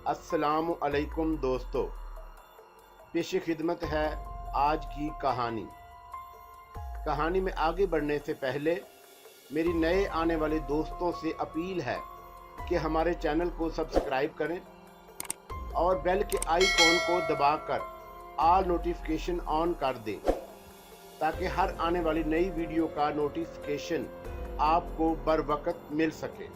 अस्सलाम अलैकुम दोस्तों, पेश खिदमत है आज की कहानी। कहानी में आगे बढ़ने से पहले मेरी नए आने वाले दोस्तों से अपील है कि हमारे चैनल को सब्सक्राइब करें और बेल के आइकॉन को दबाकर ऑल नोटिफिकेशन ऑन कर दें ताकि हर आने वाली नई वीडियो का नोटिफिकेशन आपको बर वक्त मिल सके।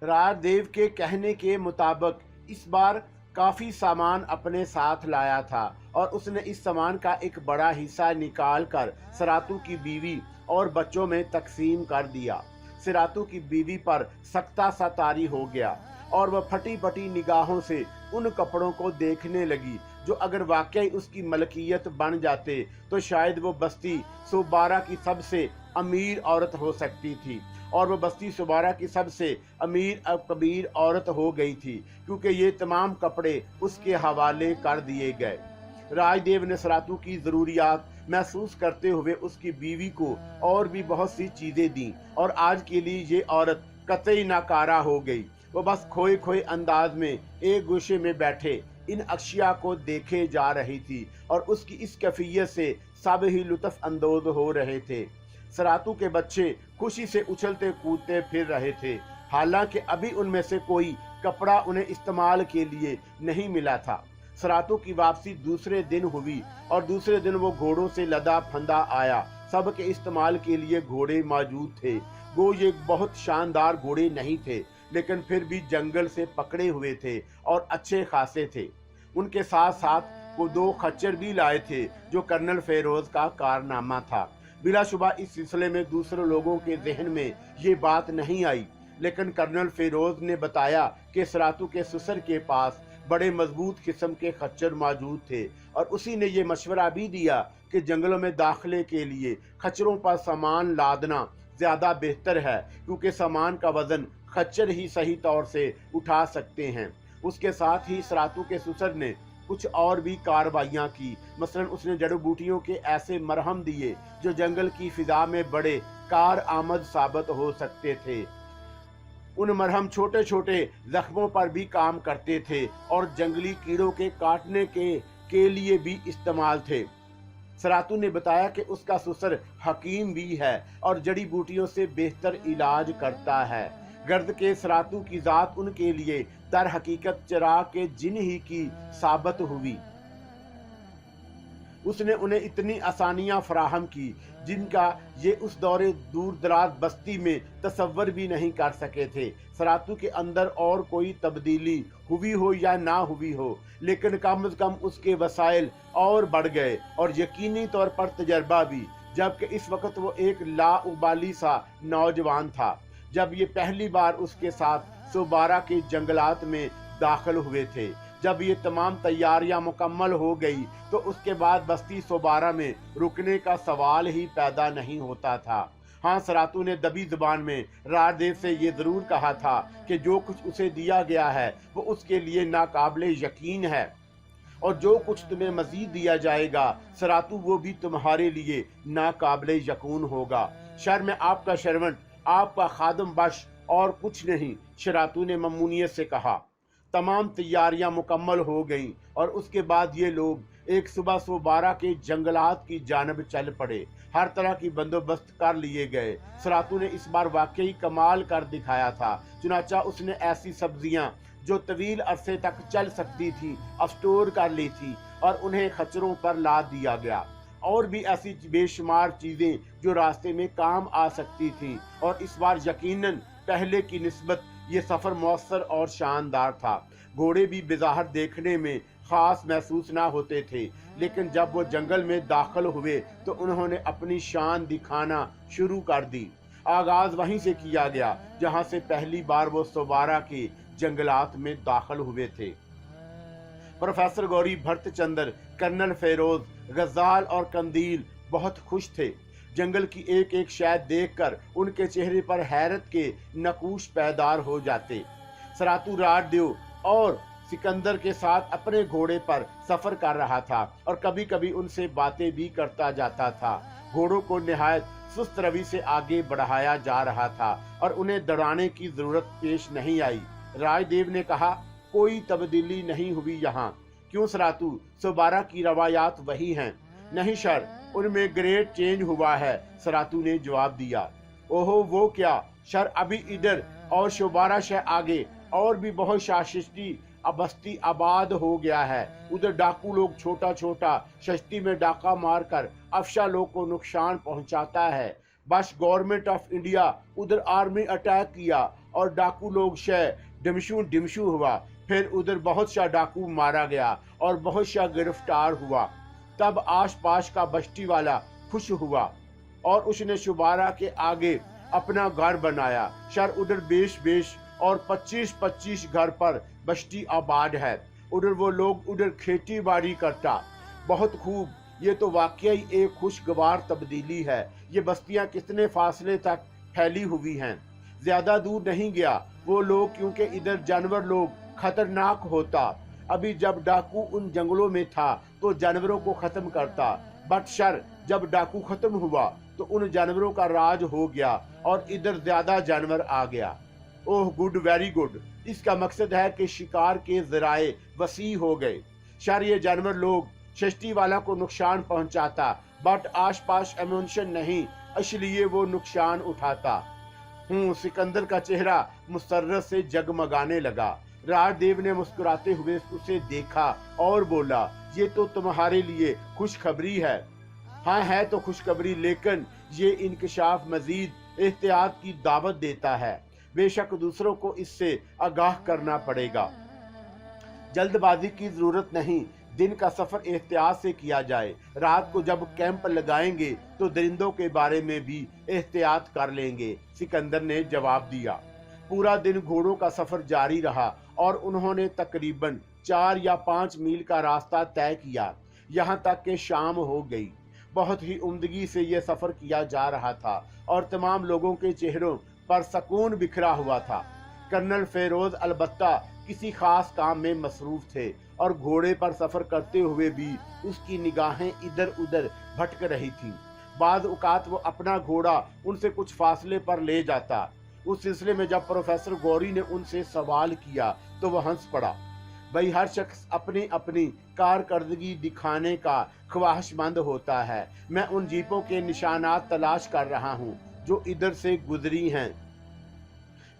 राजदेव के कहने के मुताबिक इस बार काफ़ी सामान अपने साथ लाया था और उसने इस सामान का एक बड़ा हिस्सा निकाल कर सरातू की बीवी और बच्चों में तकसीम कर दिया। सरातू की बीवी पर सख्ता सा तारी हो गया और वह फटी फटी निगाहों से उन कपड़ों को देखने लगी जो अगर वाकई उसकी मलकियत बन जाते तो शायद वो बस्ती सोबारा की सबसे अमीर औरत हो सकती थी। और वो बस्ती सोबारा की सबसे अमीर कबीर औरत हो गई थी क्योंकि ये तमाम कपड़े उसके हवाले कर दिए गए। राजदेव ने सरातू की ज़रूरियात महसूस करते हुए उसकी बीवी को और भी बहुत सी चीज़ें दी और आज के लिए ये औरत कतई नाकारा हो गई। वो बस खोए खोए अंदाज में एक गोशे में बैठे इन अशिया को देखे जा रही थी और उसकी इस कैफियत से सब ही लुत्फ अंदोज हो रहे थे। सरातू के बच्चे खुशी से उछलते कूदते फिर रहे थे, हालांकि अभी उनमें से कोई कपड़ा उन्हें इस्तेमाल के लिए नहीं मिला था। सरातू की वापसी दूसरे दिन हुई और दूसरे दिन वो घोड़ों से लदा फंदा आया। सब के इस्तेमाल के लिए घोड़े मौजूद थे। वो ये बहुत शानदार घोड़े नहीं थे लेकिन फिर भी जंगल से पकड़े हुए थे और अच्छे खासे थे। उनके साथ साथ वो 2 खच्चर भी लाए थे जो कर्नल फेरोज का कारनामा था। बिलाशुबा इस सिलसिले में दूसरे लोगों के जहन में ये बात नहीं आई, लेकिन कर्नल फेरोज ने बताया कि सरातू के ससुर के पास बड़े मजबूत किस्म के खच्चर मौजूद थे और उसी ने ये मशवरा भी दिया कि जंगलों में दाखिले के लिए खच्चरों पर सामान लादना ज़्यादा बेहतर है क्योंकि सामान का वजन खच्चर ही सही तौर से उठा सकते हैं। उसके साथ ही सरातू के ससुर ने कुछ और भी कार्रवाइयाँ की। मसलन उसने जड़ी बूटियों के ऐसे मरहम दिए जो जंगल की फिजा में बड़े कार आमद साबित हो सकते थे। उन मरहम छोटे छोटे जख्मों पर भी काम करते थे और जंगली कीड़ों के काटने के लिए भी इस्तेमाल थे। सरातू ने बताया कि उसका ससुर हकीम भी है और जड़ी बूटियों से बेहतर इलाज करता है। गर्द के सरातू की जात उनके लिए दर हकीकत चिराग के जिन ही की साबित हुई। उसने उन्हें इतनी आसानियां फराहम की जिनका ये उस दौरे दूर दराज बस्ती में तसव्वुर भी नहीं कर सके थे। सरातू के अंदर और कोई तब्दीली हुई हो या ना हुई हो, लेकिन कम से कम उसके वसाइल और बढ़ गए और यकीनी तौर पर तजर्बा भी, जबकि इस वक्त वो एक लाउबाली सा नौजवान था। जब ये पहली बार उसके साथ सोबारा के जंगलात में दाखिल हुए थे, जब ये तमाम तैयारियां मुकम्मल हो गई तो उसके बाद बस्ती सोबारा में रुकने का सवाल ही पैदा नहीं होता था। हाँ, सरातू ने दबी जुबान में राजदेव से ये ज़रूर कहा था कि जो कुछ उसे दिया गया है वो उसके लिए नाकाबिले यकीन है और जो कुछ तुम्हें मजीद दिया जाएगा सरातू वो भी तुम्हारे लिए नाकाबिले यकीन होगा। शर में आपका शर्वंट, आपका खादम बश और कुछ नहीं, सरातू ने ममनूनियत से कहा। तमाम तैयारियां मुकम्मल हो गईं और उसके बाद ये लोग एक सुबह सोबारा के जंगलात की जानब चल पड़े। हर तरह की बंदोबस्त कर लिए गए। सरातू ने इस बार वाकई कमाल कर दिखाया था। चुनाचा उसने ऐसी सब्जियां जो तवील अरसे तक चल सकती थी अब स्टोर कर ली थी और उन्हें खच्चरों पर लाद दिया गया। और भी ऐसी बेशुमार चीज़ें जो रास्ते में काम आ सकती थी और इस बार यकीनन पहले की निस्बत ये सफ़र मौसर और शानदार था। घोड़े भी बेज़ाहर देखने में ख़ास महसूस ना होते थे, लेकिन जब वो जंगल में दाखिल हुए तो उन्होंने अपनी शान दिखाना शुरू कर दी। आगाज़ वहीं से किया गया जहाँ से पहली बार वो सोबारा के जंगलात में दाखिल हुए थे। प्रोफेसर गौरी भट्टचंद्र, कर्नल फेरोज, गजाल और कंदील बहुत खुश थे। जंगल की एक एक शय देखकर उनके चेहरे पर हैरत के नकूश पैदार हो जाते। सरातू राजदेव और सिकंदर के साथ अपने घोड़े पर सफर कर रहा था और कभी कभी उनसे बातें भी करता जाता था। घोड़ों को निहायत सुस्त रवि से आगे बढ़ाया जा रहा था और उन्हें दौड़ाने की जरूरत पेश नहीं आई। राजदेव ने कहा, कोई तब्दीली नहीं हुई यहाँ। क्यों सरातू, 112 की रवायात वही हैं? नहीं सर, उनमें ग्रेट चेंज हुआ है, सरातू ने जवाब दिया। ओहो वो क्या सर, अभी इधर और 112 शह आगे और भी बहुत शाशिस्ती बस्ती आबाद हो गया है। उधर डाकू लोग छोटा छोटा सस्ती में डाका मारकर अफशा लोग को नुकसान पहुंचाता है। बस गवर्नमेंट ऑफ इंडिया उधर आर्मी अटैक किया और डाकू लोग शह डिमशू डिमशू हुआ। फिर उधर बहुत सा डाकू मारा गया और बहुत सा गिरफ्तार हुआ। तब आस पास का बस्ती वाला खुश हुआ और उसने 112 के आगे अपना घर बनाया। सर उधर 20-20 और 25-25 घर पर बस्ती आबाद है। उधर वो लोग उधर खेती बाड़ी करता। बहुत खूब, ये तो वाकई एक खुशगवार तब्दीली है। ये बस्तियां कितने फासले तक फैली हुई हैं। ज्यादा दूर नहीं गया वो लोग, क्योंकि इधर जानवर लोग खतरनाक होता। अभी जब डाकू उन जंगलों में था तो जानवरों को खत्म करता, बट सर जब डाकू खत्म हुआ तो उन जानवरों का राज हो गया और इधर ज्यादा जानवर आ गया। Oh good, very good. इसका मकसद है कि शिकार के जराए वसी हो गए। सर ये जानवर लोग सस्ती वाला को नुकसान पहुंचाता, बट आसपास एम्यूनिशन नहीं, इसलिए वो नुकसान उठाता। सिकंदर का चेहरा मुसर्रत से जगमगाने लगा। राजदेव ने मुस्कुराते हुए उसे देखा और बोला, ये तो तुम्हारे लिए खुशखबरी है। हाँ है तो खुशखबरी, लेकिन ये इंकशाफ मजीद एहतियात की दावत देता है। बेशक दूसरों को इससे आगाह करना पड़ेगा। जल्दबाजी की जरूरत नहीं, दिन का सफर एहतियात से किया जाए। रात को जब कैंप लगाएंगे तो दरिंदों के बारे में भी एहतियात कर लेंगे, सिकंदर ने जवाब दिया। पूरा दिन घोड़ों का सफर जारी रहा और उन्होंने तकरीबन 4 या 5 मील का रास्ता तय किया। यहाँ तक कि शाम हो गई। बहुत ही उम्दगी से यह सफर किया जा रहा था और तमाम लोगों के चेहरों पर सुकून बिखरा हुआ था। कर्नल फेरोज अलबत्ता किसी खास काम में मसरूफ थे और घोड़े पर सफर करते हुए भी उसकी निगाहें इधर उधर भटक रही थीं। बाद औकात वो अपना घोड़ा उनसे कुछ फासले पर ले जाता। उस सिलसिले में जब प्रोफेसर गौरी ने उनसे सवाल किया तो वह हंस पड़ा। भाई हर शख्स अपनी अपनी कारकर्दगी दिखाने का ख्वाहिशमंद होता है। मैं उन जीपों के निशानात तलाश कर रहा हूँ जो इधर से गुजरी हैं।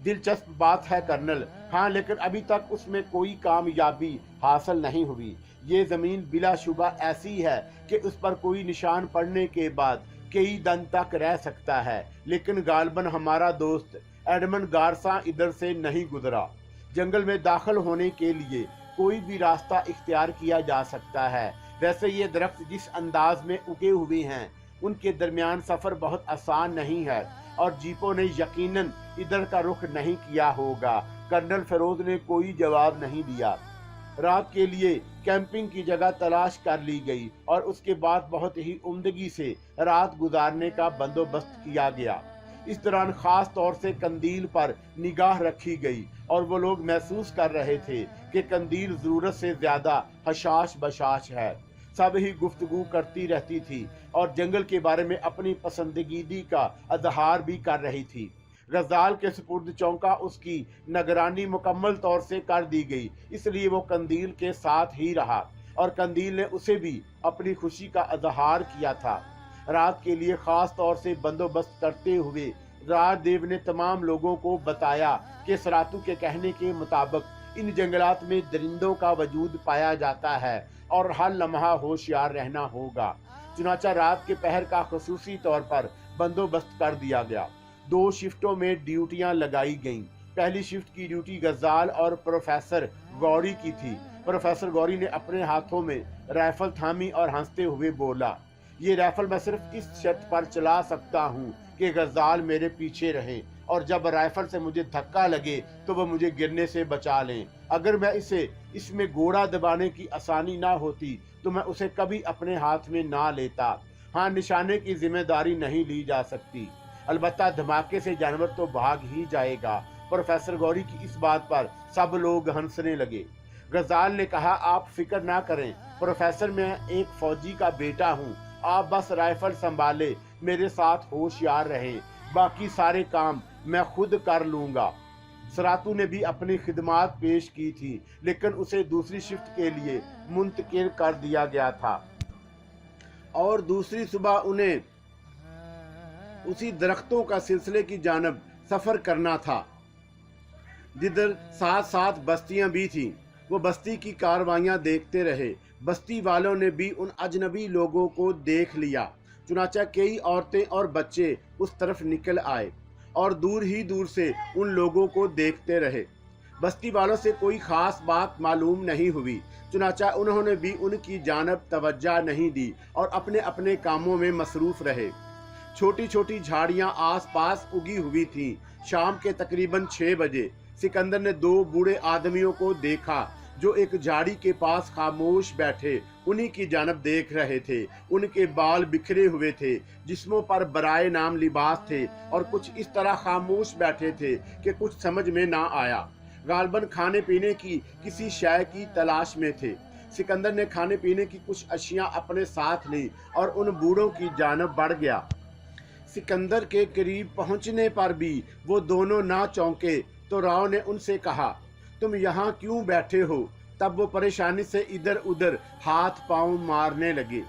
दिलचस्प बात है कर्नल। हाँ, लेकिन अभी तक उसमें कोई कामयाबी हासिल नहीं हुई। ये जमीन बिलाशुबा ऐसी है कि उस पर कोई निशान पड़ने के बाद कई दिन तक रह सकता है, लेकिन गालबन हमारा दोस्त एडमंड गारसा इधर से नहीं गुजरा। जंगल में दाखिल होने के लिए कोई भी रास्ता इख्तियार किया जा सकता है। वैसे ये दरख्त जिस अंदाज में उगे हुए हैं उनके दरमियान सफर बहुत आसान नहीं है और जीपों ने यकीनन इधर का रुख नहीं किया होगा। कर्नल फेरोज ने कोई जवाब नहीं दिया। रात के लिए कैंपिंग की जगह तलाश कर ली गई और उसके बाद बहुत ही उम्दगी से रात गुजारने का बंदोबस्त किया गया। इस दौरान खास तौर से कंदील पर निगाह रखी गई और वो लोग महसूस कर रहे थे कि कंदील जरूरत से ज्यादा हशाश बशाश है। सब ही गुफ्तगू करती रहती थी और जंगल के बारे में अपनी पसंदीदा का इजहार भी कर रही थी। गजाल के सुपुर्द चौका उसकी निगरानी मुकम्मल तौर से कर दी गई, इसलिए वो कंदील के साथ ही रहा और कंदील ने उसे भी अपनी खुशी का इजहार किया था। रात के लिए खास तौर से बंदोबस्त करते हुए राजदेव ने तमाम लोगों को बताया कि सरातू के कहने के मुताबिक इन जंगलात में दरिंदों का वजूद पाया जाता है और हर लम्हा होशियार रहना होगा। चुनाचा रात के पहर का खुसूसी तौर पर बंदोबस्त कर दिया गया। 2 शिफ्टों में ड्यूटियां लगाई गईं। पहली शिफ्ट की ड्यूटी गजाल और प्रोफेसर गौरी की थी। प्रोफेसर गौरी ने अपने हाथों में राइफल थामी और हंसते हुए बोला, ये राइफल मैं सिर्फ इस शर्त पर चला सकता हूँ कि गजाल मेरे पीछे रहें और जब राइफल से मुझे धक्का लगे तो वह मुझे गिरने से बचा लें। अगर मैं इसमें घोड़ा दबाने की आसानी ना होती तो मैं उसे कभी अपने हाथ में ना लेता। हाँ, निशाने की जिम्मेदारी नहीं ली जा सकती, अलबत्ता धमाके से जानवर तो भाग ही जाएगा। प्रोफेसर गौरी की इस बात पर सब लोग हंसने लगे। गजाल ने कहा, आप फिक्र ना करें प्रोफेसर, मैं एक फौजी का बेटा हूँ। आप बस राइफल संभाले, मेरे साथ होशियार रहें, बाकी सारे काम मैं खुद कर लूँगा। सरातू ने भी अपनी खिदमात पेश की थी, लेकिन उसे दूसरी शिफ्ट के लिए मुंतकिल कर दिया गया था और दूसरी सुबह उन्हें उसी दरख्तों का सिलसिले की जानब सफ़र करना था जिधर साथ साथ बस्तियां भी थीं। वो बस्ती की कारवाइयां देखते रहे। बस्ती वालों ने भी उन अजनबी लोगों को देख लिया, चुनाचा कई औरतें और बच्चे उस तरफ निकल आए और दूर ही दूर से उन लोगों को देखते रहे। बस्ती वालों से कोई ख़ास बात मालूम नहीं हुई, चुनाचा उन्होंने भी उनकी जानब तवज्जो नहीं दी और अपने अपने कामों में मसरूफ़ रहे। छोटी छोटी झाड़ियां आस पास उगी हुई थीं। शाम के तकरीबन 6 बजे सिकंदर ने 2 बूढ़े आदमियों को देखा जो एक झाड़ी के पास खामोश बैठे उन्हीं की जानब देख रहे थे। उनके बाल बिखरे हुए थे, जिस्मों पर बराए नाम लिबास थे और कुछ इस तरह खामोश बैठे थे कि कुछ समझ में ना आया। गालबन खाने पीने की किसी शय की तलाश में थे। सिकंदर ने खाने पीने की कुछ अशियां अपने साथ ली और उन बूढ़ों की जानब बढ़ गया। सिकंदर के करीब पहुंचने पर भी वो दोनों ना चौंके तो राव ने उनसे कहा, तुम यहाँ क्यों बैठे हो? तब वो परेशानी से इधर उधर हाथ पांव मारने लगे।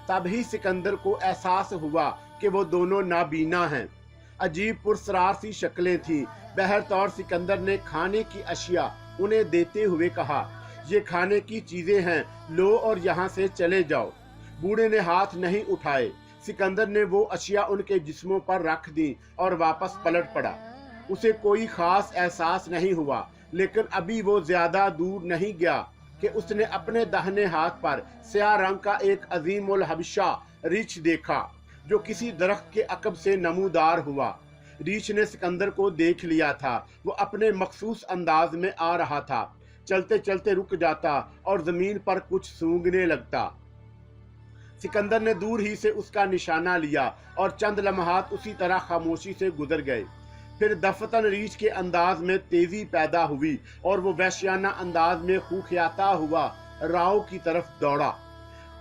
तब ही सिकंदर को एहसास हुआ कि वो दोनों नाबीना हैं। अजीब पुरस्रार सी शक्लें थीं। बहरतौर सिकंदर ने खाने की अशिया उन्हें देते हुए कहा, ये खाने की चीजें हैं, लो और यहाँ से चले जाओ। बूढ़े ने हाथ नहीं उठाए। सिकंदर ने वो अशिया उनके जिस्मों पर रख दी और वापस पलट पड़ा। उसे कोई खास एहसास नहीं हुआ, लेकिन अभी वो ज्यादा दूर नहीं गया कि उसने अपने दाहिने हाथ पर स्याह रंग का एक अजीमुल हबशा रीछ देखा जो किसी दरख्त के अकब से नमूदार हुआ। रीछ ने सिकंदर को देख लिया था। वो अपने मखसूस अंदाज में आ रहा था। चलते चलते रुक जाता और जमीन पर कुछ सूंघने लगता। सिकंदर ने दूर ही से उसका निशाना लिया और चंद लम्हात उसी तरह खामोशी से गुजर गए। फिर दफतन रीछ के अंदाज में तेजी पैदा हुई और वो वहशियाना अंदाज में खूखियाता हुआ राव की तरफ दौड़ा।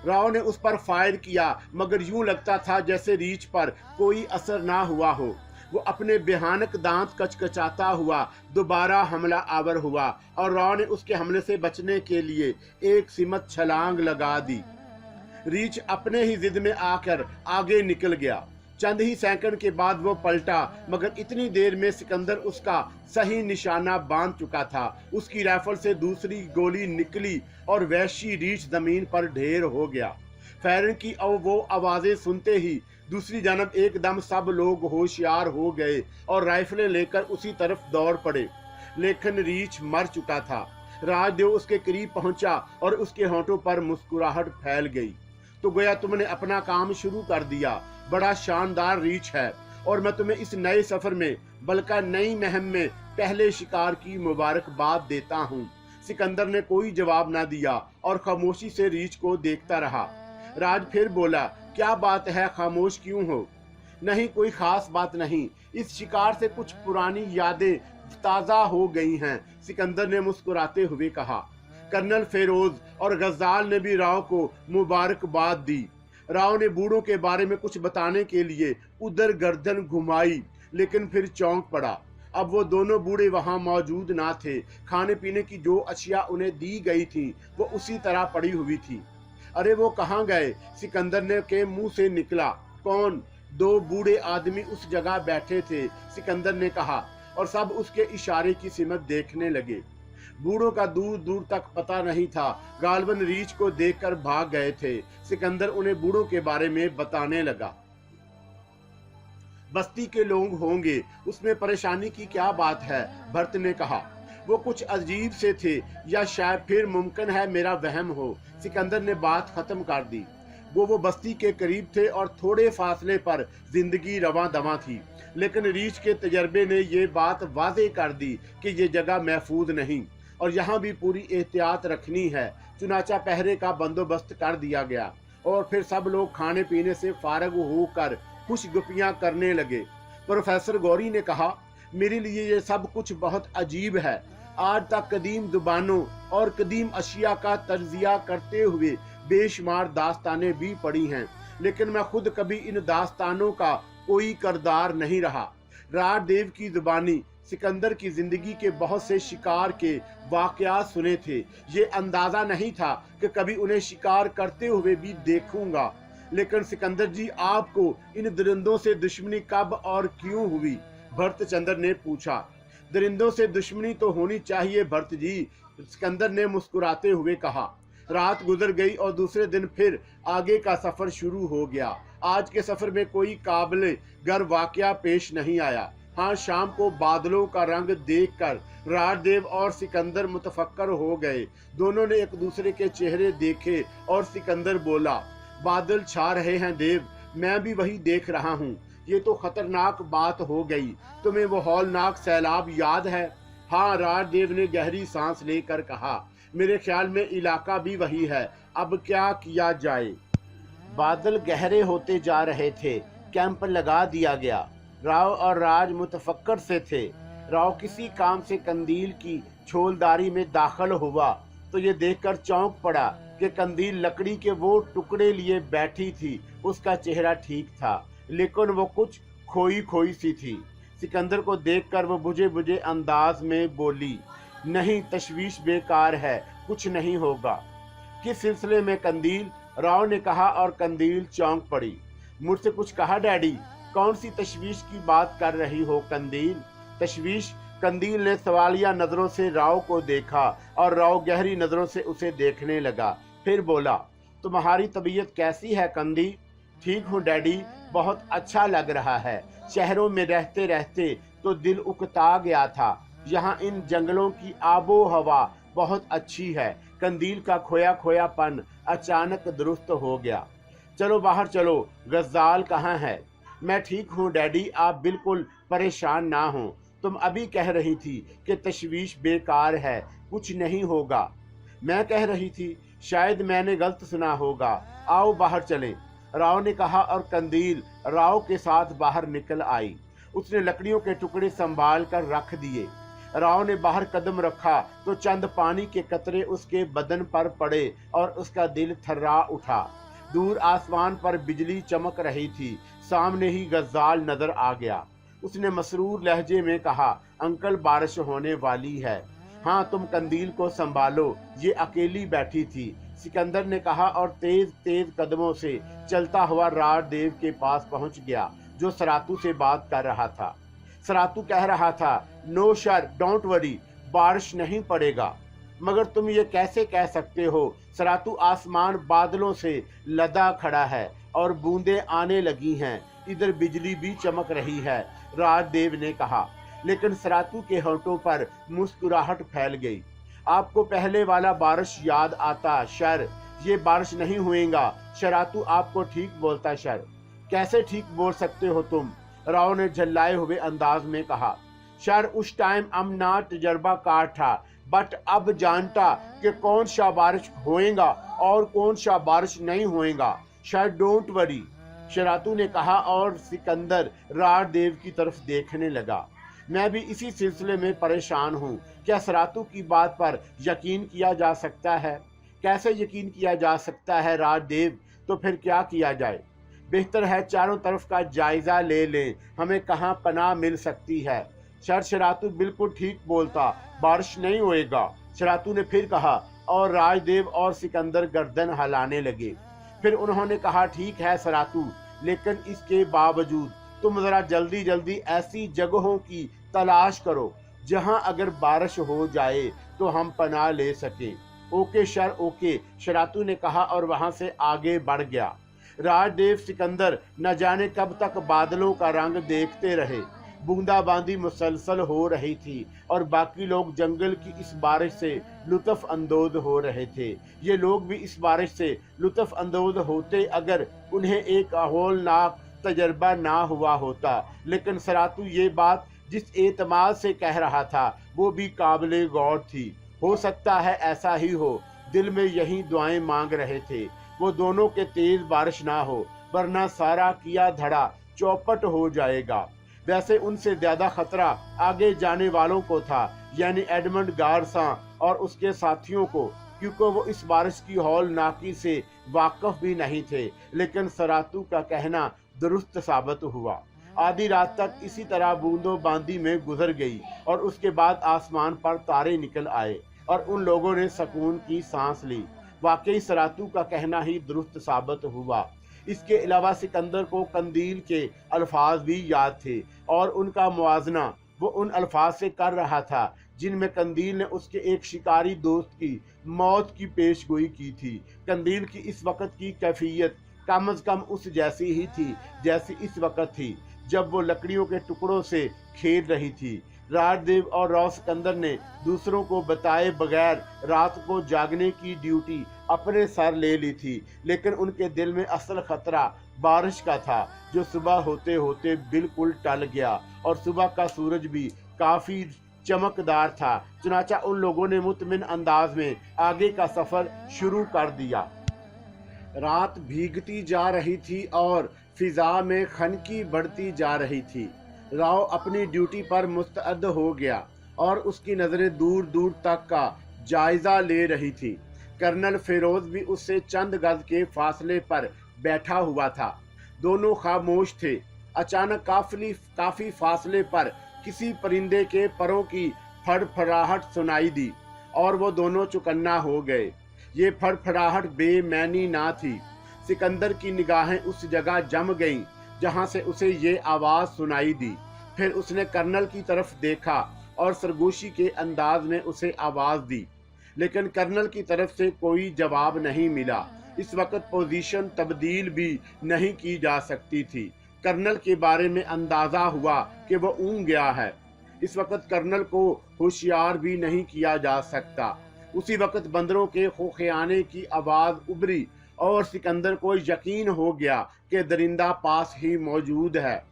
राव ने उस पर फायर किया, मगर यूं लगता था जैसे रीछ पर कोई असर ना हुआ हो। वो अपने बेहानक दांत कचकचाता हुआ दोबारा हमला आवर हुआ और राव ने उसके हमले से बचने के लिए एक सिमत छलांग लगा दी। रीछ अपने ही जिद में आकर आगे निकल गया। चंद ही सेकंड के बाद वो पलटा, मगर इतनी देर में सिकंदर उसका सही निशाना बांध चुका था। उसकी राइफल से दूसरी गोली निकली और वहशी रीछ जमीन पर ढेर हो गया। फायरिंग की वो आवाजें सुनते ही दूसरी जानब एकदम सब लोग होशियार हो गए और राइफलें लेकर उसी तरफ दौड़ पड़े, लेकिन रीछ मर चुका था। राजदेव उसके करीब पहुंचा और उसके होंठों पर मुस्कुराहट फैल गई। तो गोया तुमने अपना काम शुरू कर दिया। बड़ा शानदार रीछ है और मैं तुम्हें इस नए सफर में बल्कि नई मुहिम में पहले शिकार की मुबारकबाद देता हूँ। सिकंदर ने कोई जवाब ना दिया और खामोशी से रीछ को देखता रहा। राज फिर बोला, क्या बात है, खामोश क्यों हो? नहीं, कोई खास बात नहीं, इस शिकार से कुछ पुरानी यादें ताज़ा हो गई हैं, सिकंदर ने मुस्कुराते हुए कहा। कर्नल फेरोज और गजाल ने भी राव को मुबारकबाद दी। राव ने बूढ़ों के बारे में कुछ बताने के लिए उधर गर्दन घुमाई, लेकिन फिर चौंक पड़ा। अब वो दोनों बूढ़े वहां मौजूद ना थे। खाने पीने की जो अशिया उन्हें दी गई थी वो उसी तरह पड़ी हुई थी। अरे वो कहाँ गए? सिकंदर ने के मुंह से निकला। कौन? 2 बूढ़े आदमी उस जगह बैठे थे, सिकंदर ने कहा, और सब उसके इशारे की सिमत देखने लगे। बूढ़ों का दूर दूर तक पता नहीं था। गालबन रीछ को देखकर भाग गए थे। सिकंदर उन्हें बूढ़ों के बारे में बताने लगा। बस्ती के लोग होंगे, उसमें परेशानी की क्या बात है? भरत ने कहा। वो कुछ अजीब से थे, या शायद फिर मुमकिन है मेरा वहम हो। सिकंदर ने बात खत्म कर दी। वो बस्ती के करीब थे और थोड़े फासले पर जिंदगी रवां दवां थी, लेकिन रीछ के तजर्बे ने ये बात वाज़ेह कर दी कि ये जगह महफूज नहीं और यहाँ भी पूरी एहतियात रखनी है। चुनाचा पहरे का बंदोबस्त कर दिया गया और फिर सब लोग खाने पीने से फारग होकर खुश गुपियाँ करने लगे। प्रोफेसर गौरी ने कहा, मेरे लिए ये सब कुछ बहुत अजीब है। आज तक कदीम जुबानों और कदीम अशिया का तज्जिया करते हुए बेशुमार दास्तानें भी पढ़ी हैं, लेकिन मैं खुद कभी इन दास्तानों का कोई करदार नहीं रहा। राजदेव की जुबानी सिकंदर की जिंदगी के बहुत से शिकार के वाकयात सुने थे। ये अंदाजा नहीं था कि कभी उन्हें शिकार करते हुए भी देखूंगा। लेकिन सिकंदर जी, आपको इन दरिंदों से दुश्मनी कब और क्यों हुई? भरतचंद्र ने पूछा। दरिंदों से दुश्मनी तो होनी चाहिए भरत जी, सिकंदर ने मुस्कुराते हुए कहा। रात गुजर गई और दूसरे दिन फिर आगे का सफर शुरू हो गया। आज के सफर में कोई काबिल गर वाकया पेश नहीं आया। हाँ, शाम को बादलों का रंग देखकर राजदेव और सिकंदर मुतफक्कर हो गए। दोनों ने एक दूसरे के चेहरे देखे और सिकंदर बोला, बादल छा रहे हैं देव, मैं भी वही देख रहा हूँ। ये तो खतरनाक बात हो गई। तुम्हें वो हौलनाक सैलाब याद है? हाँ, राजदेव ने गहरी सांस लेकर कहा, मेरे ख्याल में इलाका भी वही है। अब क्या किया जाए? बादल गहरे होते जा रहे थे। कैंप लगा दिया गया। राव और राज मुतफक्कर से थे। राव किसी काम से कंदील की छोलदारी में दाखिल हुआ तो ये देखकर चौंक पड़ा कि कंदील लकड़ी के वो टुकड़े लिए बैठी थी। उसका चेहरा ठीक था, लेकिन वो कुछ खोई खोई सी थी। सिकंदर को देखकर वो बुझे बुझे अंदाज में बोली, नहीं, तशवीश बेकार है, कुछ नहीं होगा। किस सिलसिले में कंदील? राव ने कहा और कंदील चौंक पड़ी। मुझसे कुछ कहा डैडी? कौन सी तशवीश की बात कर रही हो कंदील? तशवीश? कंदील ने सवालिया नजरों से राव को देखा और राव गहरी नजरों से उसे देखने लगा। फिर बोला, तुम्हारी तबीयत कैसी है कंदी? ठीक हूँ डैडी, बहुत अच्छा लग रहा है। शहरों में रहते रहते तो दिल उकता गया था। यहाँ इन जंगलों की आबो हवा बहुत अच्छी है। कंदील का खोया खोयापन अचानक दुरुस्त हो गया। चलो बाहर चलो, गज्जाल कहाँ है? मैं ठीक हूँ डैडी, आप बिल्कुल परेशान ना हो। तुम अभी कह रही थी कि तशवीश बेकार है, कुछ नहीं होगा। मैं कह रही थी, शायद मैंने गलत सुना होगा। आओ बाहर चलें, राव ने कहा और कंदील राव के साथ बाहर निकल आई। उसने लकड़ियों के टुकड़े संभाल कर रख दिए। राव ने बाहर कदम रखा तो चंद पानी के कतरे उसके बदन पर पड़े और उसका दिल थर्रा उठा। दूर आसमान पर बिजली चमक रही थी। सामने ही गज्जाल नजर आ गया। उसने मसरूर लहजे में कहा, अंकल, बारिश होने वाली है। हाँ, तुम कंदील को संभालो, ये अकेली बैठी थी, सिकंदर ने कहा और तेज तेज कदमों से चलता हुआ राजदेव के पास पहुंच गया, जो सरातू से बात कर रहा था। सरातू कह रहा था, नो सर, डोंट वरी, बारिश नहीं पड़ेगा। मगर तुम ये कैसे कह सकते हो? सरातू, आसमान बादलों से लदा खड़ा है और बूंदें आने लगी हैं। इधर बिजली भी चमक रही है, राजदेव ने कहा। लेकिन सरातू के होठों पर मुस्कुराहट फैल गई। आपको पहले वाला बारिश याद आता शर? ये बारिश नहीं होएगा। शरातू आपको ठीक बोलता शर। कैसे ठीक बोल सकते हो तुम? राव ने झल्लाए हुए अंदाज में कहा। शर, उस टाइम अमना तजर्बाकार था, बट अब जानता कि कौन सा बारिश होएगा और कौन सा बारिश नहीं होएगा। शर, डोंट वरी, शरातू ने कहा और सिकंदर राजदेव की तरफ देखने लगा। मैं भी इसी सिलसिले में परेशान हूँ। क्या सरातू की बात पर यकीन किया जा सकता है? कैसे यकीन किया जा सकता है राजदेव? तो फिर क्या किया जाए? बेहतर है चारों तरफ का जायजा ले लें, हमें कहाँ पनाह मिल सकती है। शरातू बिल्कुल ठीक बोलता, बारिश नहीं होएगा, शरातू ने फिर कहा और राजदेव और सिकंदर गर्दन हिलाने लगे। फिर उन्होंने कहा, ठीक है सरातू, लेकिन इसके बावजूद तुम जरा जल्दी जल्दी ऐसी जगहों की तलाश करो जहां अगर बारिश हो जाए तो हम पनाह ले सके। ओके शर, ओके, शरातू ने कहा और वहां से आगे बढ़ गया। राजदेव सिकंदर न जाने कब तक बादलों का रंग देखते रहे। बूंदाबांदी मुसलसल हो रही थी और बाकी लोग जंगल की इस बारिश से लुत्फ अंदोज हो रहे थे। ये लोग भी इस बारिश से लुत्फ अंदोज होते अगर उन्हें एक हौलनाक तजर्बा ना हुआ होता। लेकिन सरातू ये बात जिस एतमाद से कह रहा था वो भी काबिले गौर थी। हो सकता है ऐसा ही हो। दिल में यही दुआएं मांग रहे थे वो दोनों के तेज बारिश ना हो, वरना सारा किया धड़ा चौपट हो जाएगा। वैसे उनसे ज्यादा खतरा आगे जाने वालों को था, यानी एडमंड गारसा और उसके साथियों को, क्योंकि वो इस बारिश की हौलनाकी से वाकिफ भी नहीं थे। लेकिन सरातू का कहना दुरुस्त साबित हुआ। आधी रात तक इसी तरह बूंदों बांदी में गुजर गई और उसके बाद आसमान पर तारे निकल आए और उन लोगों ने सुकून की सांस ली। वाकई सरातू का कहना ही दुरुस्त साबित हुआ। इसके अलावा सिकंदर को कंदील के अल्फाज भी याद थे और उनका मुआजना वो उन अल्फाज से कर रहा था जिनमें कंदील ने उसके एक शिकारी दोस्त की मौत की पेशगोई की थी। कंदील की इस वक्त की कैफियत कम अज कम उस जैसी ही थी जैसी इस वक्त थी जब वो लकड़ियों के टुकड़ों से खेल रही थी। राजदेव और राव सिकंदर ने दूसरों को बताए बगैर रात को जागने की ड्यूटी अपने सर ले ली थी, लेकिन उनके दिल में असल खतरा बारिश का था जो सुबह होते होते बिल्कुल टल गया और सुबह का सूरज भी काफी चमकदार था। चुनाचा उन लोगों ने मुतमिन अंदाज में आगे का सफर शुरू कर दिया। रात भीगती जा रही थी और फिजा में खनकी बढ़ती जा रही थी। राव अपनी ड्यूटी पर मुस्तअद हो गया और उसकी नजरें दूर दूर तक का जायजा ले रही थी। कर्नल फिरोज भी उससे चंद गज के फासले पर बैठा हुआ था। दोनों खामोश थे। अचानक काफी फासले पर किसी परिंदे के परों की फड़फड़ाहट सुनाई दी और वो दोनों चौकन्ना हो गए। ये फड़फड़ाहट बेमैनी ना थी। सिकंदर की निगाहें उस जगह जम गईं जहां से उसे ये आवाज सुनाई दी। फिर उसने कर्नल की तरफ देखा और सरगोशी के अंदाज में उसे आवाज दी, लेकिन कर्नल की तरफ से कोई जवाब नहीं मिला। इस वक्त पोजीशन तब्दील भी नहीं की जा सकती थी। कर्नल के बारे में अंदाजा हुआ कि वो ऊँग गया है। इस वक्त कर्नल को होशियार भी नहीं किया जा सकता। उसी वक्त बंदरों के खोखियाने की आवाज उभरी और सिकंदर को यकीन हो गया कि दरिंदा पास ही मौजूद है।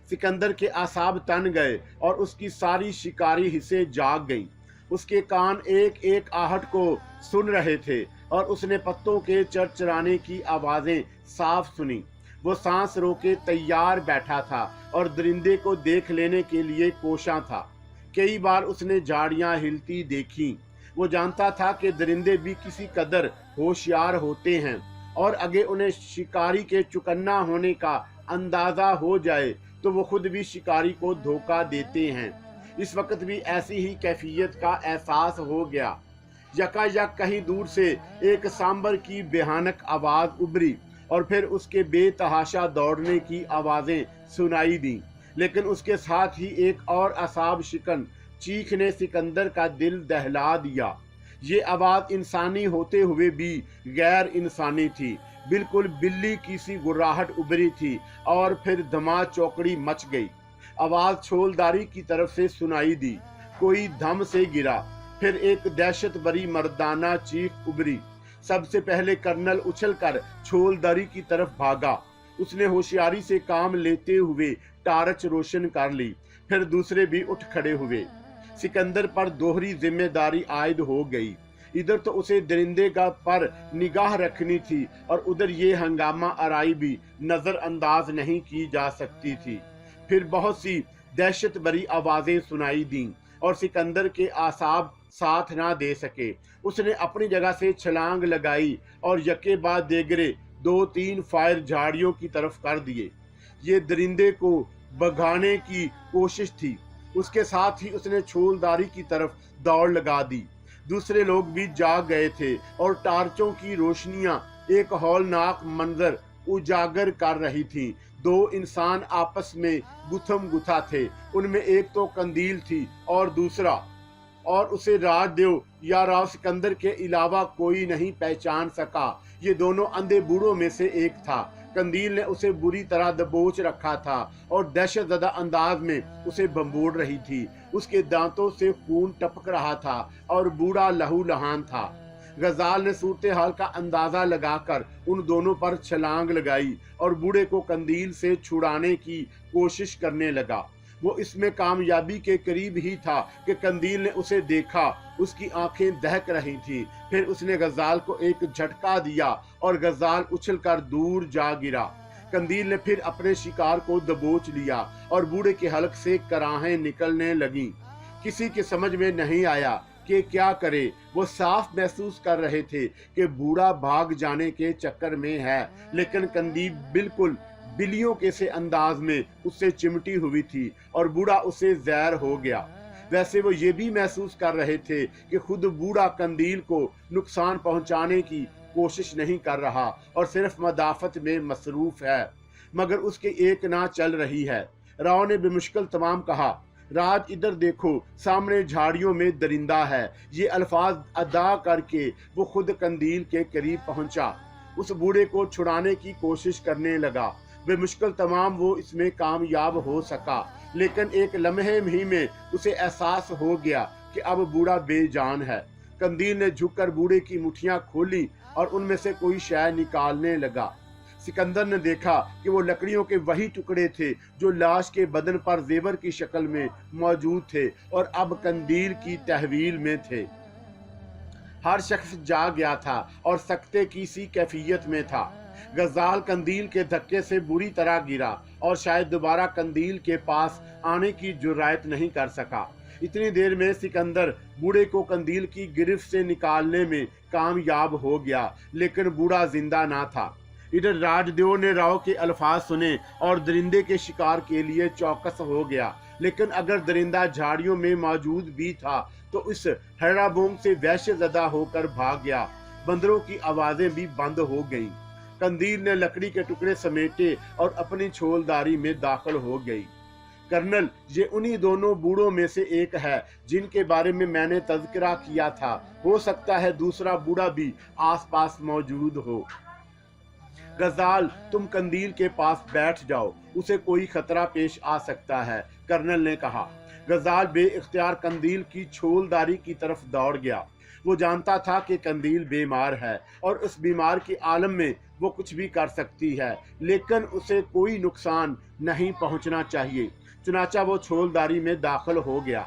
सिकंदर के आसाब तन गए और उसकी सारी शिकारी हिस्से जाग गई। उसके कान एक एक आहट को सुन रहे थे और उसने पत्तों के चरचराने की आवाजें साफ सुनी। वो सांस रोके तैयार बैठा था और दरिंदे को देख लेने के लिए कोशां था। कई बार उसने झाड़ियां हिलती देखी। वो जानता था कि दरिंदे भी किसी कदर होशियार होते हैं और अगर उन्हें शिकारी के चुकन्ना होने का अंदाजा हो जाए तो वो खुद भी शिकारी को धोखा देते हैं। इस वक्त भी ऐसी ही कैफियत का एहसास हो गया। यकायक कहीं दूर से एक सांबर की भयानक आवाज उभरी और फिर उसके बेतहाशा दौड़ने की आवाजें सुनाई दी, लेकिन उसके साथ ही एक और असाब शिकन चीख ने सिकंदर का दिल दहला दिया। ये आवाज इंसानी होते हुए भी गैर इंसानी थी। बिल्कुल बिल्ली की सी गुर्राहट उभरी थी और फिर धमा चौकड़ी मच गई। आवाज छोलदारी की तरफ से सुनाई दी। कोई धम से गिरा। फिर एक दहशत भरी मर्दाना चीख उभरी। सबसे पहले कर्नल उछलकर छोलदारी की तरफ भागा। उसने होशियारी से काम लेते हुए टार्च रोशन कर ली। फिर दूसरे भी उठ खड़े हुए। सिकंदर पर दोहरी जिम्मेदारी आयद हो गई। इधर तो उसे दरिंदे का पर निगाह रखनी थी और उधर ये हंगामा आराई भी नजरअंदाज नहीं की जा सकती थी। फिर बहुत सी दहशत भरी आवाजें सुनाई दी और सिकंदर के आसाब साथ ना दे सके। उसने अपनी जगह से छलांग लगाई और यके बाद देगरे 2-3 फायर झाड़ियों की तरफ कर दिए। ये दरिंदे को भगाने की कोशिश थी। उसके साथ ही उसने छोलदारी की तरफ दौड़ लगा दी। दूसरे लोग भी जाग गए थे और टार्चों की रोशनियां एक हौलनाक मंजर उजागर कर रही थी। 2 इंसान आपस में गुथम गुथा थे। उनमें एक तो कंदील थी और दूसरा और उसे राजदेव या राव सिकंदर के अलावा कोई नहीं पहचान सका। ये दोनों अंधे बूढ़ों में से एक था। कंदील ने उसे बुरी तरह दबोच रखा था और दहशतज़दा अंदाज में उसे बम्बोड़ रही थी। उसके दांतों से खून टपक रहा था और बूढ़ा लहूलुहान था। गजाल ने सूरत हाल का अंदाजा लगाकर उन दोनों पर छलांग लगाई और बूढ़े को कंदील से छुड़ाने की कोशिश करने लगा। वो इसमें कामयाबी के करीब ही था कि कंदील ने उसे देखा। उसकी आंखें दहक रही थी। फिर उसने गजाल को एक झटका दिया और गजाल उछलकर दूर जा गिरा। कंदील ने फिर अपने शिकार को दबोच लिया और बूढ़े के हलक से कराहें निकलने लगीं। किसी के समझ में नहीं आया कि क्या करे। वो साफ महसूस कर रहे थे कि बूढ़ा भाग जाने के चक्कर में है, लेकिन कंदील बिल्कुल बिल्लियों के से अंदाज में उससे चिमटी हुई थी और बूढ़ा उसे ज़ैर हो गया। वैसे वो ये भी महसूस कर रहे थे कि खुद बूढ़ा कंदील को नुकसान पहुंचाने की कोशिश नहीं कर रहा और सिर्फ मदाफत में मसरूफ है, मगर उसकी एक ना चल रही है। राव ने बेमुश्किल तमाम कहा, राज इधर देखो, सामने झाड़ियों में दरिंदा है। ये अल्फाज अदा करके वो खुद कंदील के करीब पहुंचा, उस बूढ़े को छुड़ाने की कोशिश करने लगा। बेमुश्किल तमाम वो इसमें कामयाब हो सका, लेकिन एक लम्हे ही में उसे एहसास हो गया कि अब बूढ़ा बेजान है। कंदील ने झुककर बूढ़े की मुट्ठियां खोली और उनमें से कोई शय निकालने लगा। सिकंदर ने देखा कि वो लकड़ियों के वही टुकड़े थे जो लाश के बदन पर जेवर की शक्ल में मौजूद थे और अब कंदील की तहवील में थे। हर शख्स जाग गया था और सकते की सी कैफियत में था। गजाल कंदील के धक्के से बुरी तरह गिरा और शायद दोबारा कंदील के पास आने की जुर्रात नहीं कर सका। इतनी देर में सिकंदर बूढ़े को कंदील की गिरफ्त से निकालने में कामयाब हो गया, लेकिन बूढ़ा जिंदा ना था। इधर राजदेव ने राव के अल्फाज सुने और दरिंदे के शिकार के लिए चौकस हो गया, लेकिन अगर दरिंदा झाड़ियों में मौजूद भी था तो इस हैराबोंग से वहशतज़दा होकर भाग गया। बंदरों की आवाजें भी बंद हो गईं। कंदील ने लकड़ी के टुकड़े समेटे और अपनी छोलदारी में दाखिल हो गई। कर्नल, ये उन्हीं दोनों बूढ़ों में से एक है जिनके बारे में मैंने तज़किरा किया था। हो सकता है दूसरा बूढ़ा भी आसपास मौजूद हो। गजाल, तुम कंदील के पास बैठ जाओ, उसे कोई खतरा पेश आ सकता है, कर्नल ने कहा। गजाल बेइख्तियार कंदील की छोलदारी की तरफ दौड़ गया। वो जानता था कि कंदील बीमार है और उस बीमार के आलम में वो कुछ भी कर सकती है, लेकिन उसे कोई नुकसान नहीं पहुंचना चाहिए। चुनाचा वो छोलदारी में दाखिल हो गया।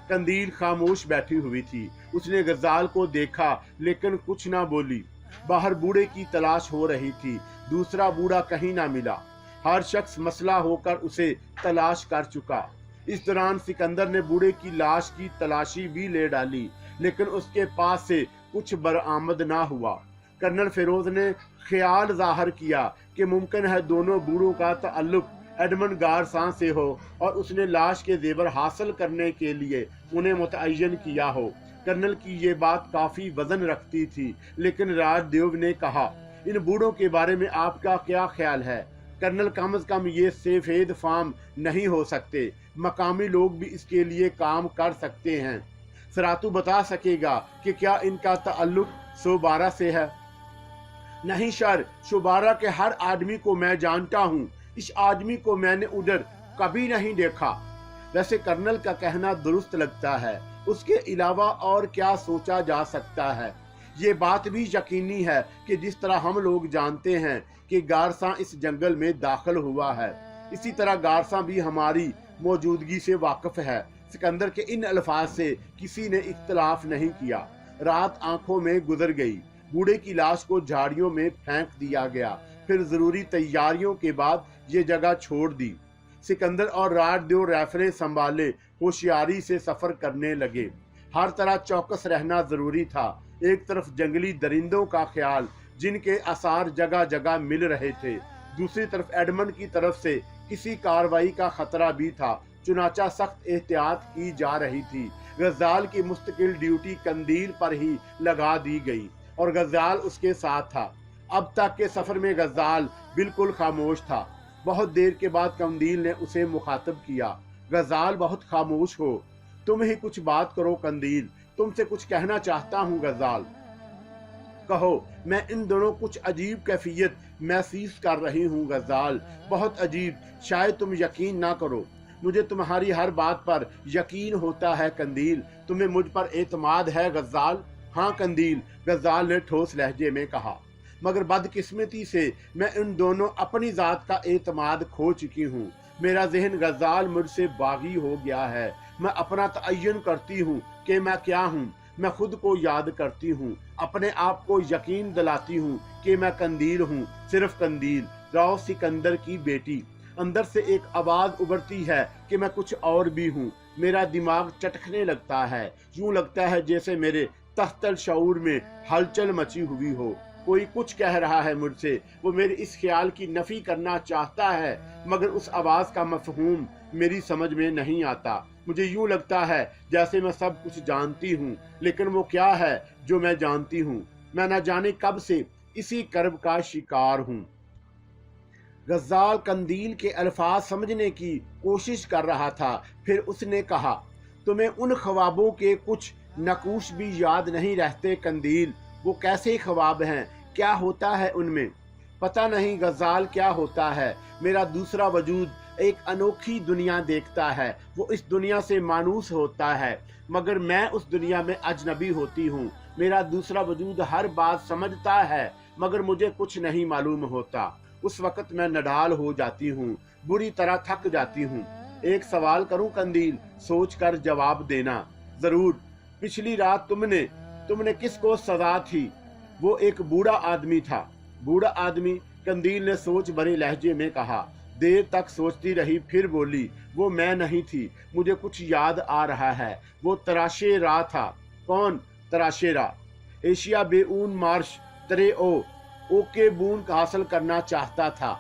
कंदील खामोश बैठी हुई थी। उसने गजाल को देखा लेकिन कुछ ना बोली। बाहर बूढ़े की तलाश हो रही थी। दूसरा बूढ़ा कहीं ना मिला। हर शख्स मसला होकर उसे तलाश कर चुका। इस दौरान सिकंदर ने बूढ़े की लाश की तलाशी भी ले डाली, लेकिन उसके पास से कुछ बरामद ना हुआ। कर्नल फिरोज ने ख्याल जाहिर किया कि मुमकिन है दोनों बूढ़ों का ताल्लुक एडमंड गारसान से हो और उसने लाश के जेवर हासिल करने के लिए उन्हें मुतय्यन किया हो। कर्नल की ये बात काफी वजन रखती थी, लेकिन राजदेव ने कहा, इन बूढ़ों के बारे में आपका क्या ख्याल है? कर्नल, कम से कम ये सफेद फार्म नहीं हो सकते। मकामी लोग भी इसके लिए काम कर सकते हैं। सरातू बता सकेगा कि क्या इनका ताल्लुक शोबारा से है? नहीं सर, शोबारा के हर आदमी को मैं जानता हूँ। इस आदमी को मैंने उधर कभी नहीं देखा। वैसे कर्नल का कहना दुरुस्त लगता है। उसके अलावा और क्या सोचा जा सकता है? ये बात भी यकीनी है कि जिस तरह हम लोग जानते हैं कि गारसा इस जंगल में दाखिल हुआ है, इसी तरह गारसा भी हमारी मौजूदगी से वाकिफ है। सिकंदर के इन अल्फाज से किसी ने इख्तलाफ नहीं किया। रात आंखों में गुजर गई। बूढ़े की लाश को झाड़ियों में फेंक दिया गया। फिर जरूरी तैयारियों के बाद ये जगह छोड़ दी। सिकंदर और राजदेव राइफलें संभाले होशियारी से सफर करने लगे। हर तरह चौकस रहना जरूरी था। एक तरफ जंगली दरिंदों का ख्याल, जिनके आसार जगह जगह मिल रहे थे, दूसरी तरफ एडमंड की तरफ से किसी कार्रवाई का खतरा भी था। चुनाचा सख्त एहतियात की जा रही थी। गजाल की मुस्तकिल ड्यूटी कंदील पर ही लगा दी गई और गजाल उसके साथ था। अब तक के सफर में गजाल बिल्कुल खामोश था। बहुत देर के बाद कंदील ने उसे मुखातब किया, गजाल बहुत खामोश हो, तुम ही कुछ बात करो कंदील, तुमसे कुछ कहना चाहता हूँ गजाल। कहो। मैं इन दोनों कुछ अजीब कैफियत महसूस कर रही हूँ गजाल, बहुत अजीब। शायद तुम यकीन ना करो, मुझे तुम्हारी हर बात पर यकीन होता है कंदील। तुम्हें मुझ पर एतमाद है गजाल? हाँ कंदील, गजाल ने ठोस लहजे में कहा, मगर बदकिस्मती से मैं इन दोनों अपनी जात का एतमाद खो चुकी हूँ। मेरा जहन गजाल मुझसे बागी हो गया है। मैं अपना तयन करती हूँ कि मैं क्या हूँ। मैं खुद को याद करती हूँ, अपने आप को यकीन दिलाती हूँ कि मैं कंदील हूँ, सिर्फ कंदील, राव सिकंदर की बेटी। अंदर से एक आवाज उभरती है कि मैं कुछ और भी हूँ। मेरा दिमाग चटकने लगता है। यूं लगता है जैसे मेरे तख्तल शऊर में हलचल मची हुई हो। कोई कुछ कह रहा है मुझसे, वो मेरे इस ख्याल की नफी करना चाहता है, मगर उस आवाज़ का मफहूम मेरी समझ में नहीं आता। मुझे यूं लगता है जैसे मैं सब कुछ जानती हूँ, लेकिन वो क्या है जो मैं जानती हूँ? मैं न जाने कब से इसी कर्ब का शिकार हूँ। गज़ाल कंदील के अल्फाज समझने की कोशिश कर रहा था। फिर उसने कहा, तुम्हें उन ख्वाबों के कुछ नकूश भी याद नहीं रहते कंदील? वो कैसे ख्वाब हैं? क्या होता है उनमें? पता नहीं गज़ाल क्या होता है। मेरा दूसरा वजूद एक अनोखी दुनिया देखता है। वो इस दुनिया से मानूस होता है, मगर मैं उस दुनिया में अजनबी होती हूँ। मेरा दूसरा वजूद हर बात समझता है, मगर मुझे कुछ नहीं मालूम होता। उस वक़्त मैं नडाल हो जाती हूँ, बुरी तरह थक जाती हूँ। एक सवाल करूं कंदील? सोच कर जवाब देना। जरूर। पिछली रात तुमने किसको सजा थी? वो एक बूढ़ा आदमी था। बूढ़ा आदमी? कंदील ने सोच भरे लहजे में कहा। देर तक सोचती रही, फिर बोली, वो मैं नहीं थी। मुझे कुछ याद आ रहा है। वो तराशेरा था। कौन तराशेरा? एशिया बेऊन मार्श तरे ओ ओके बून हासिल करना चाहता था।